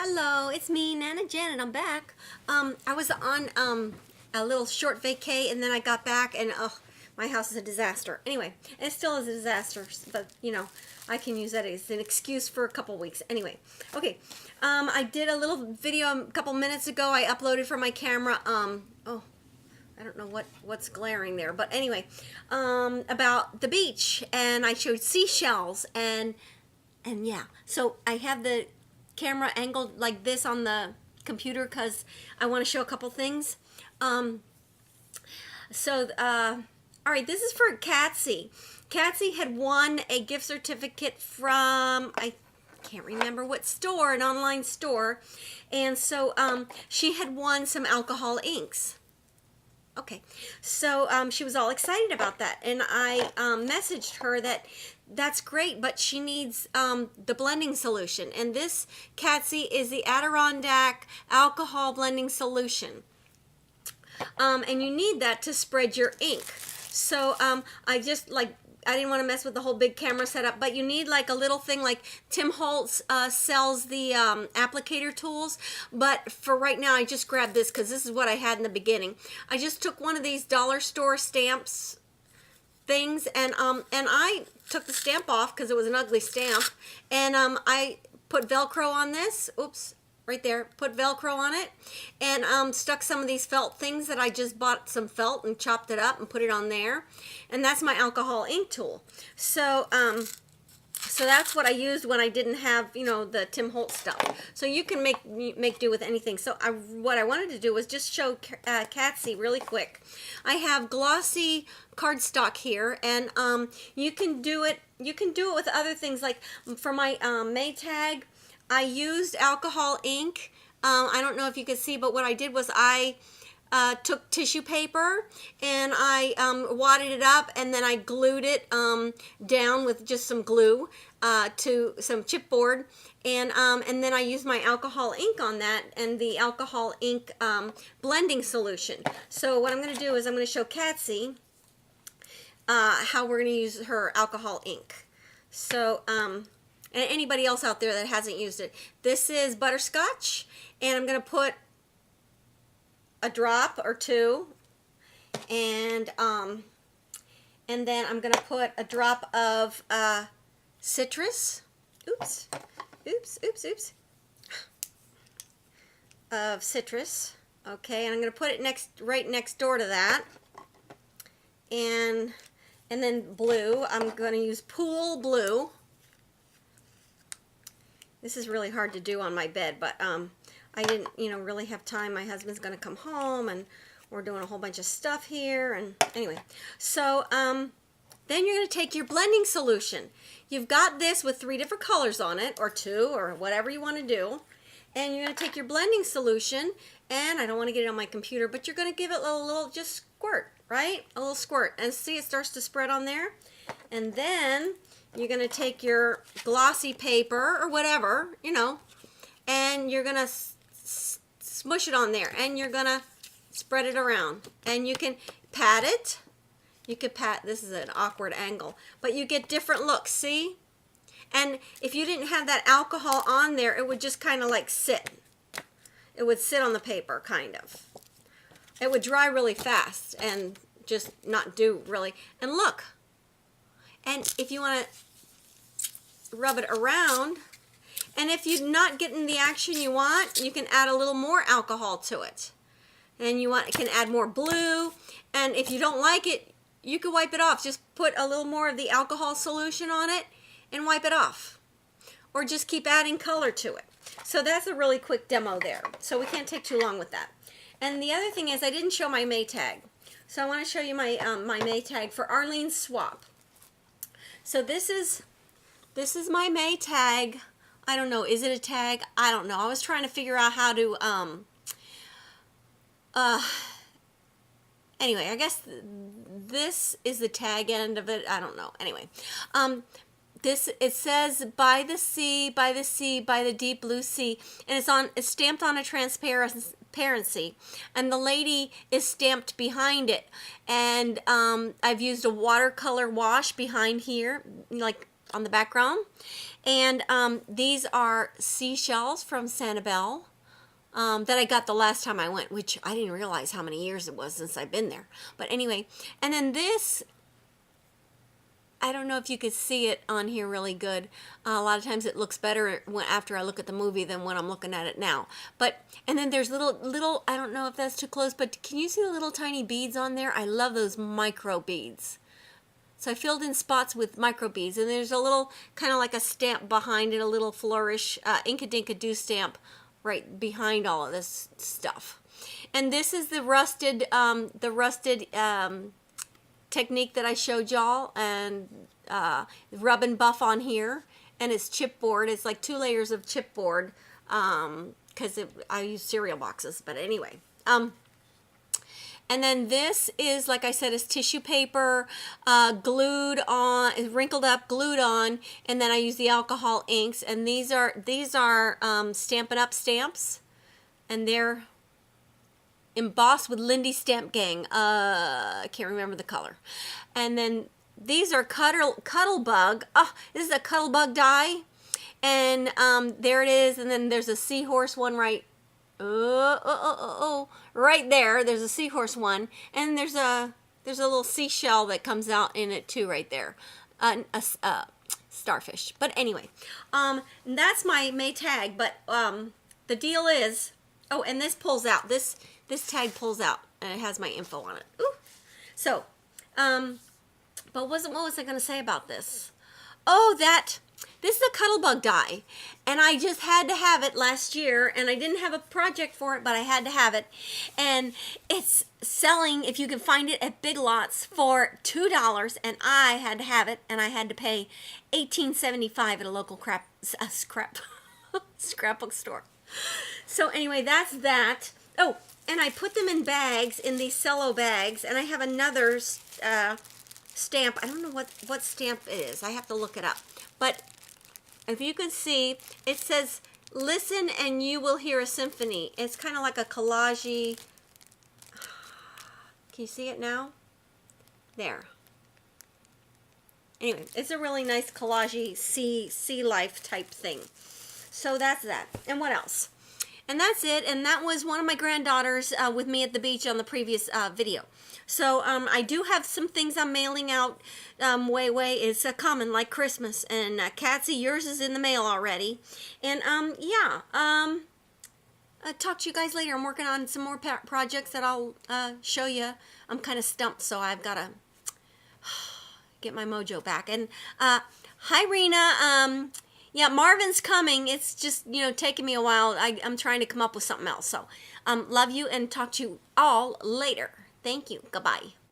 Hello, it's me, Nana Janet. I'm back. I was on a little short vacay, and then I got back, and my house is a disaster. Anyway, it still is a disaster, but you know, I can use that as an excuse for a couple weeks. Anyway, okay. I did a little video a couple minutes ago. I uploaded from my camera. Oh, I don't know what's glaring there, but anyway, about the beach, and I showed seashells, and yeah. So I have the camera angled like this on the computer because I want to show a couple things. All right, this is for Katsy. Katsy had won a gift certificate from, I can't remember what store, an online store, and so she had won some alcohol inks. Okay, so she was all excited about that, and I messaged her that that's great, but she needs the blending solution, and this, Katsy, is the Adirondack alcohol blending solution, and you need that to spread your ink. So I didn't want to mess with the whole big camera setup, but you need like a little thing, like Tim Holtz sells the applicator tools, but for right now I just grabbed this because this is what I had in the beginning. I just took one of these dollar store stamps things, and I took the stamp off because it was an ugly stamp, and I put Velcro on this. Oops. Right there, put Velcro on it, and stuck some of these felt things that I just bought some felt and chopped it up and put it on there, and that's my alcohol ink tool. So so that's what I used when I didn't have, you know, the Tim Holtz stuff. So you can make do with anything. So what I wanted to do was just show Katsy really quick. I have glossy cardstock here, and you can do it with other things, like for my May Tag. I used alcohol ink. I don't know if you could see, but what I did was I took tissue paper and I wadded it up, and then I glued it down with just some glue to some chipboard, and then I used my alcohol ink on that and the alcohol ink blending solution. So what I'm going to do is I'm going to show Katsy how we're going to use her alcohol ink. So and anybody else out there that hasn't used it. This is butterscotch, and I'm going to put a drop or two, and then I'm going to put a drop of citrus. Oops, oops, oops, oops. Of citrus. Okay, and I'm going to put it right next door to that, and then blue. I'm going to use pool blue. This is really hard to do on my bed, but I didn't, really have time. My husband's going to come home, and we're doing a whole bunch of stuff here. And anyway, so then you're going to take your blending solution. You've got this with 3 different colors on it, or 2, or whatever you want to do. And you're going to take your blending solution, and I don't want to get it on my computer, but you're going to give it a little just squirt, right? A little squirt. And see, it starts to spread on there. And then you're going to take your glossy paper or whatever, and you're going to smush it on there, and you're going to spread it around. And you can pat it. You could pat, this is an awkward angle, but you get different looks, see? And if you didn't have that alcohol on there, it would just kind of like sit. It would sit on the paper, kind of. It would dry really fast and just not do really. And look. And if you want to rub it around, and if you're not getting the action you want, you can add a little more alcohol to it. And you can add more blue, and if you don't like it, you can wipe it off. Just put a little more of the alcohol solution on it and wipe it off. Or just keep adding color to it. So that's a really quick demo there. So we can't take too long with that. And the other thing is, I didn't show my May Tag. So I want to show you my my May Tag for Arlene's swap. So this is my May Tag. I don't know, is it a tag? I don't know. I was trying to figure out how to anyway, I guess this is the tag end of it. I don't know. Anyway, it says by the sea, by the sea, by the deep blue sea, and it's stamped on a transparency, and the lady is stamped behind it, and I've used a watercolor wash behind here, like on the background. And these are seashells from Sanibel that I got the last time I went, which I didn't realize how many years it was since I've been there. But anyway, and then this, I don't know if you could see it on here really good. A lot of times it looks better after I look at the movie than when I'm looking at it now. But, and then there's little, I don't know if that's too close, but can you see the little tiny beads on there? I love those micro beads. So I filled in spots with micro beads, and there's a little, kind of like a stamp behind it, a little flourish, Inka-Dinka-Doo stamp right behind all of this stuff. And this is the rusted technique that I showed y'all, and rub and buff on here, and it's chipboard. It's like 2 layers of chipboard, because I use cereal boxes. But anyway, and then this is, like I said, is tissue paper, glued on, wrinkled up, glued on, and then I use the alcohol inks, and these are Stampin' Up! Stamps, and they're embossed with Lindy Stamp Gang. I can't remember the color. And then these are Cuttlebug. Oh, this is a Cuttlebug die, and there it is. And then there's a seahorse one right. Right there. There's a seahorse one, and there's a little seashell that comes out in it too, right there. Starfish. But anyway, that's my May tag. But the deal is, oh, and this pulls out. This tag pulls out, and it has my info on it. Ooh. So, but what was I going to say about this? Oh, this is a Cuttlebug die, and I just had to have it last year, and I didn't have a project for it, but I had to have it, and it's selling, if you can find it, at Big Lots for $2, and I had to have it, and I had to pay $18.75 at a local scrapbook store. So anyway, that's that. Oh, and I put them in bags, in these cello bags, and I have another stamp. I don't know what stamp it is. I have to look it up. But if you can see, it says, "Listen and you will hear a symphony." It's kind of like a collage-y. Can you see it now? There. Anyway, it's a really nice collage-y sea life type thing. So that's that. And what else? And that's it. And that was one of my granddaughters with me at the beach on the previous video. So I do have some things I'm mailing out It's coming like Christmas. And Katsy, yours is in the mail already. And yeah, I'll talk to you guys later. I'm working on some more projects that I'll show you. I'm kind of stumped, so I've got to get my mojo back. And hi, Rena. Yeah, Marvin's coming. It's just, taking me a while. I'm trying to come up with something else. So, love you and talk to you all later. Thank you. Goodbye.